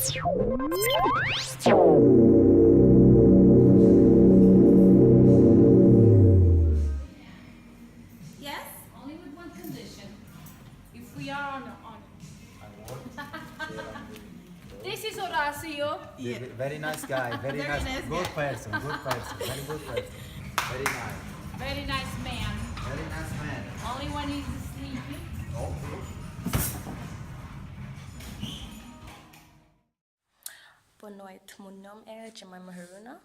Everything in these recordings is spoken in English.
Yes, only with one condition. If we are on. This is Horacio. Yeah. Very nice guy, very, Very nice, nice good guy. person, very good person. Very nice, Very nice man. very nice man. Only when he's sleeping. Boa noite, meu nome é Jemima Haruna.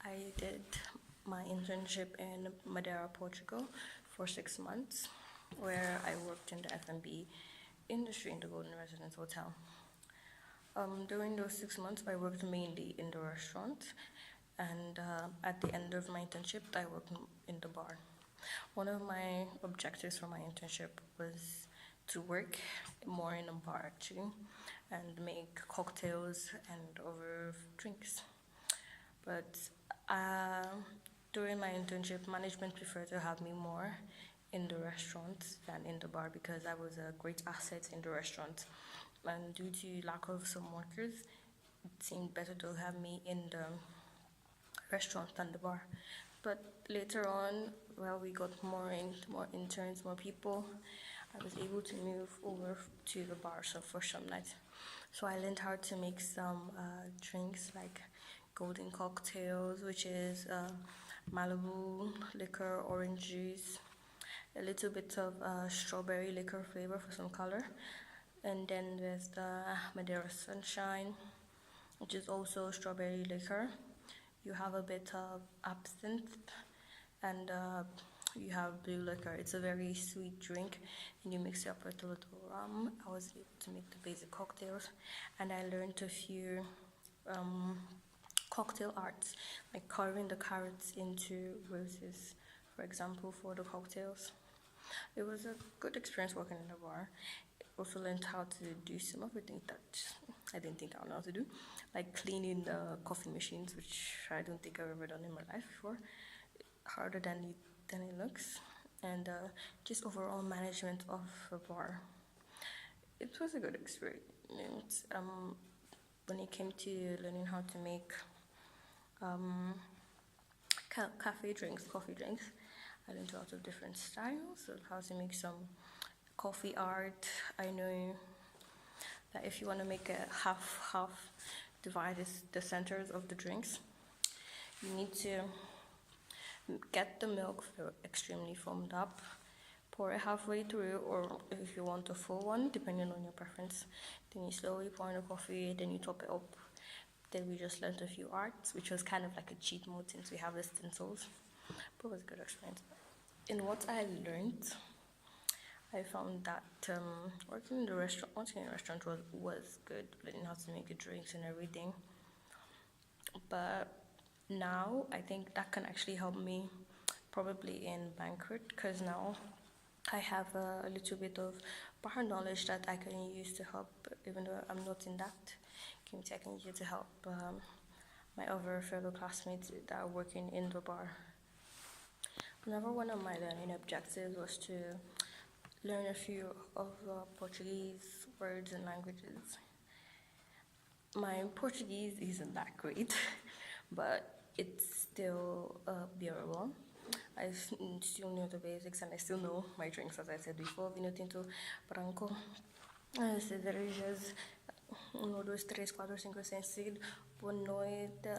I did my internship in Madeira, Portugal for 6 months, where I worked in the F&B industry in the Golden Residence Hotel. During those 6 months, I worked mainly in the restaurant, and at the end of my internship, I worked in the bar. One of my objectives for my internship was to work more in a bar actually, and make cocktails and other drinks. But during my internship, management preferred to have me more in the restaurant than in the bar because I was a great asset in the restaurant. And due to lack of some workers, it seemed better to have me in the restaurant than the bar. But later on, well, we got more interns, more people. I was able to move over to the bar for some nights. So I learned how to make some drinks like golden cocktails, which is Malibu liquor, orange juice, a little bit of strawberry liquor flavor for some color, and then there's the Madeira Sunshine, which is also strawberry liquor. You have a bit of absinthe, and you have blue liquor. It's a very sweet drink, and you mix it up with a little rum. I was able to make the basic cocktails, and I learned a few cocktail arts, like carving the carrots into roses, for example, for the cocktails. It was a good experience working in the bar. Also learned how to do some of the things that I didn't think I would know how to do, like cleaning the coffee machines, which I don't think I've ever done in my life before. Harder than it looks, and just overall management of a bar. It was a good experience. When it came to learning how to make coffee drinks, I learned a lot of different styles of how to make some coffee art. I know that if you want to make a half divide the centers of the drinks, you need to get the milk extremely foamed up, pour it halfway through, or if you want a full one, depending on your preference, then you slowly pour in the coffee, then you top it up. Then we just learned a few arts, which was kind of like a cheat mode since we have the stencils, but it was a good experience. In what I learned, I found that working in a restaurant was good, learning how to make the drinks and everything. But now I think that can actually help me probably in banquet, because now I have a little bit of bar knowledge that I can use to help, even though I'm not in that community, I can use to help my other fellow classmates that are working in the bar. Another one of my learning objectives was to learn a few of Portuguese words and languages. My Portuguese isn't that great, but it's still bearable. I still know the basics, and I still know my drinks, as I said before: vinho tinto, branco, cervejas, 1, 2, 3, 4, 5, 6, 7, boa noite,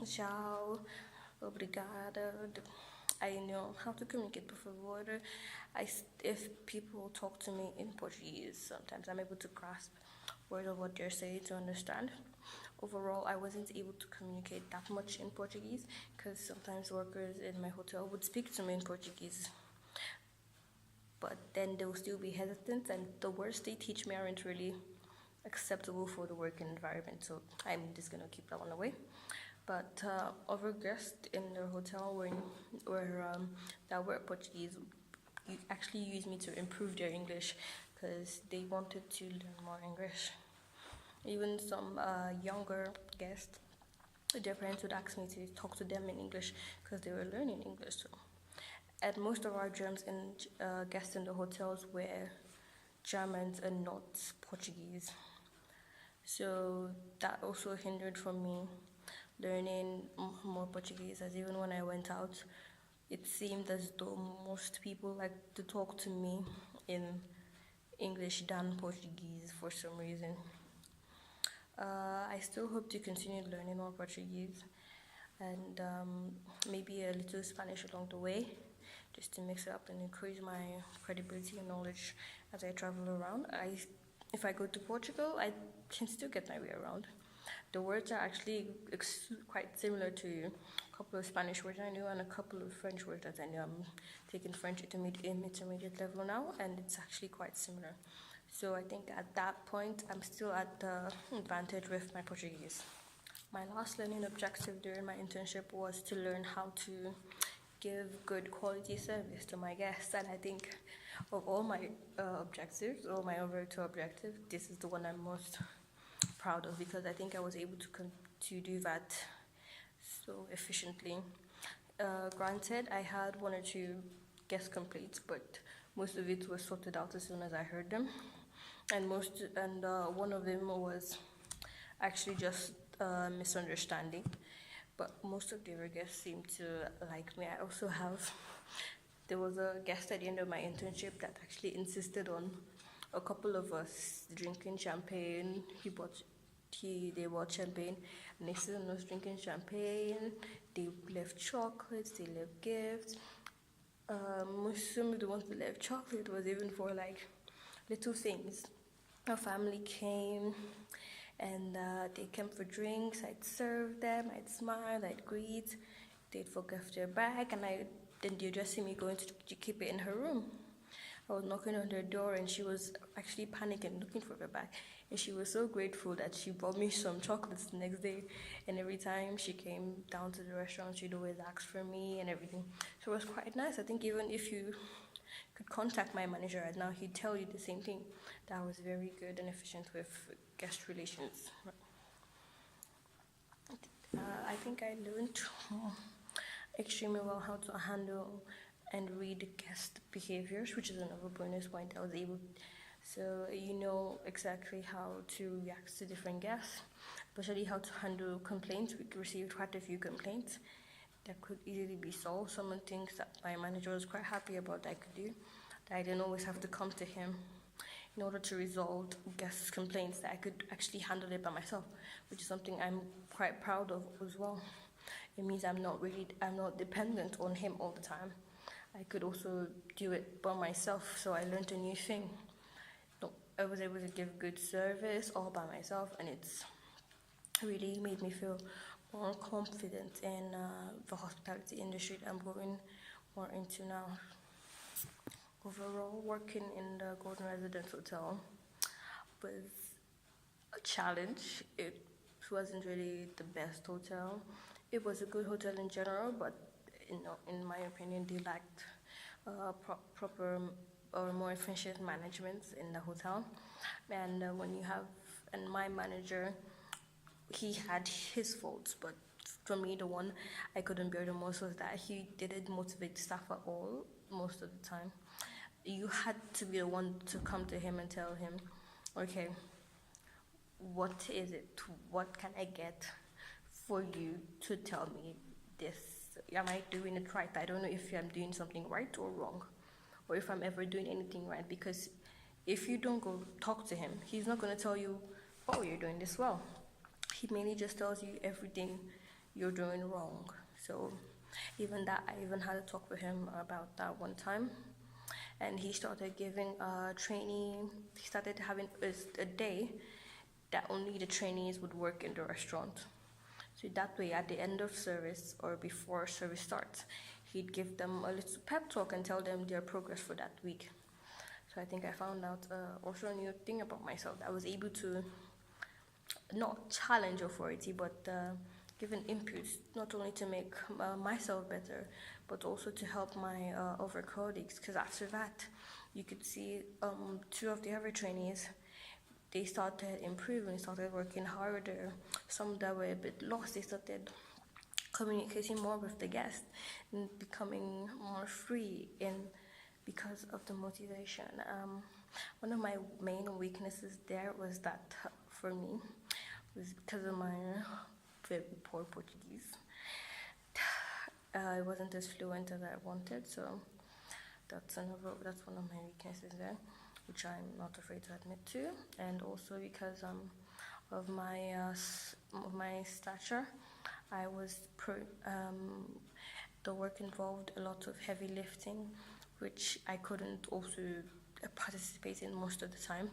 tchau, obrigada. I know how to communicate, por favor. If people talk to me in Portuguese, sometimes I'm able to grasp words of what they're saying to understand. Overall, I wasn't able to communicate that much in Portuguese because sometimes workers in my hotel would speak to me in Portuguese, but then they'll still be hesitant, and the words they teach me aren't really acceptable for the working environment, so I'm just gonna keep that one away. But other guests in the hotel that were Portuguese actually used me to improve their English because they wanted to learn more English. Even some younger guests, their parents would ask me to talk to them in English because they were learning English too. And most of our Germans and guests in the hotels were Germans and not Portuguese. So that also hindered from me learning more Portuguese, as even when I went out, it seemed as though most people like to talk to me in English than Portuguese for some reason. I still hope to continue learning more Portuguese and maybe a little Spanish along the way, just to mix it up and increase my credibility and knowledge as I travel around. If I go to Portugal, I can still get my way around. The words are actually quite similar to a couple of Spanish words I knew and a couple of French words that I knew. I'm taking French intermediate level now, and it's actually quite similar. So I think at that point, I'm still at the advantage with my Portuguese. My last learning objective during my internship was to learn how to give good quality service to my guests, and I think of all my objectives, all my over 2 objectives, this is the one I'm most proud of, because I think I was able to do that so efficiently. Granted, I had 1 or 2 guest complaints, but most of it was sorted out as soon as I heard them, and one of them was actually just a misunderstanding. But most of the other guests seemed to like me. There was a guest at the end of my internship that actually insisted on a couple of us drinking champagne. They bought champagne, and they still was drinking champagne. They left chocolates, they left gifts. Some of the ones that left chocolate was even for like little things. Our family came, and they came for drinks. I'd serve them, I'd smile, I'd greet. They'd forget their bag, and then they'd just see me going to keep it in her room. I was knocking on her door, and she was actually panicking, looking for her bag. And she was so grateful that she brought me some chocolates the next day. And every time she came down to the restaurant, she'd always ask for me and everything. So it was quite nice. I think even if you could contact my manager right now, he'd tell you the same thing, that I was very good and efficient with guest relations. I think I learned extremely well how to handle and read guest behaviors, which is another bonus point I was able. So you know exactly how to react to different guests, especially how to handle complaints. We received quite a few complaints that could easily be solved. Some of the things that my manager was quite happy about that I could do, that I didn't always have to come to him in order to resolve guests' complaints, that I could actually handle it by myself, which is something I'm quite proud of as well. It means I'm not dependent on him all the time. I could also do it by myself, so I learned a new thing. I was able to give good service all by myself, and it's really made me feel more confident in the hospitality industry that I'm going more into now. Overall, working in the Golden Residence Hotel was a challenge. It wasn't really the best hotel. It was a good hotel in general, but in my opinion, they lacked proper or more efficient management in the hotel. And my manager, he had his faults, but for me, the one I couldn't bear the most was that he didn't motivate staff at all most of the time. You had to be the one to come to him and tell him, okay, what is it? What can I get for you to tell me this? Am I doing it right? I don't know if I'm doing something right or wrong, or if I'm ever doing anything right, because if you don't go talk to him, he's not going to tell you, oh, you're doing this well. He mainly just tells you everything you're doing wrong. So even that, I even had a talk with him about that one time, and he started giving training. He started having a day that only the trainees would work in the restaurant. So that way, at the end of service or before service starts, he'd give them a little pep talk and tell them their progress for that week. So I think I found out also a new thing about myself. I was able to not challenge authority, but give an input, not only to make myself better, but also to help my other colleagues. Because after that, you could see 2 of the other trainees, they started improving, started working harder. Some that were a bit lost, they started communicating more with the guests and becoming more free because of the motivation. One of my main weaknesses there was that for me, was because of my very poor Portuguese. I wasn't as fluent as I wanted, so that's one of my weaknesses there, which I'm not afraid to admit to. And also because of my stature, the work involved a lot of heavy lifting, which I couldn't also participate in most of the time.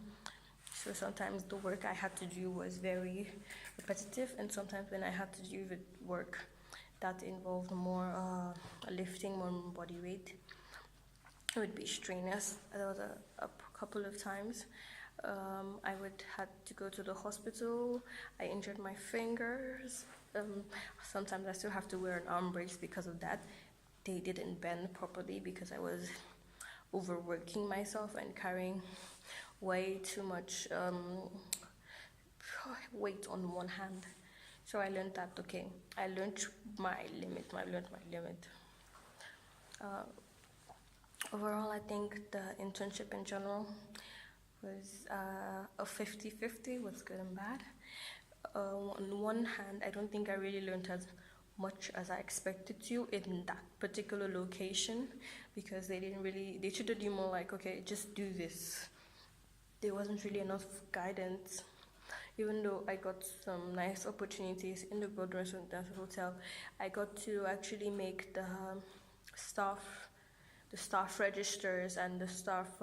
So sometimes the work I had to do was very repetitive, and sometimes when I had to do the work that involved more lifting, more body weight, it would be strenuous. There was a couple of times I would had to go to the hospital. I injured my fingers. Sometimes I still have to wear an arm brace because of that. They didn't bend properly because I was overworking myself and carrying way too much weight on one hand. So I learned that, okay, I learned my limit. Overall, I think the internship in general was a 50-50, was good and bad. On one hand, I don't think I really learned as much as I expected to in that particular location, because they treated you more like, okay, just do this. There wasn't really enough guidance. Even though I got some nice opportunities in the Golden Restaurant Hotel, I got to actually make the staff registers and the staff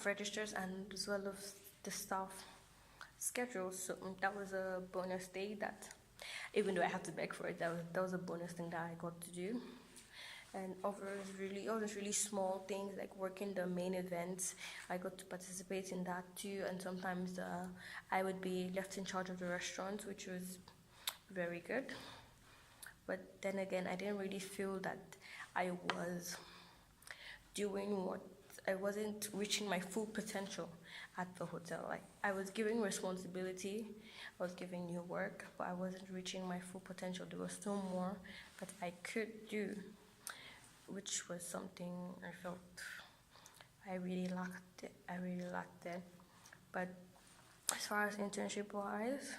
registers, and as well as the staff schedules. So that was a bonus day that, even though I had to beg for it, that was a bonus thing that I got to do. And others really small things like working the main events, I got to participate in that too. And sometimes I would be left in charge of the restaurant, which was very good. But then again, I didn't really feel that I wasn't reaching my full potential at the hotel. Like, I was giving responsibility, I was giving new work, but I wasn't reaching my full potential. There was still more that I could do, which was something I felt I really lacked it. But as far as internship wise,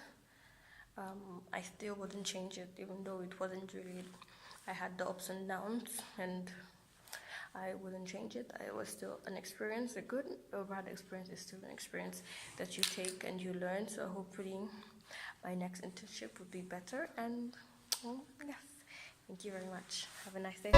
I still wouldn't change it, even though it wasn't really, I had the ups and downs, and I wouldn't change it. It was still an experience. A good or bad experience is still an experience that you take and you learn. So hopefully my next internship would be better. And yes, thank you very much. Have a nice day.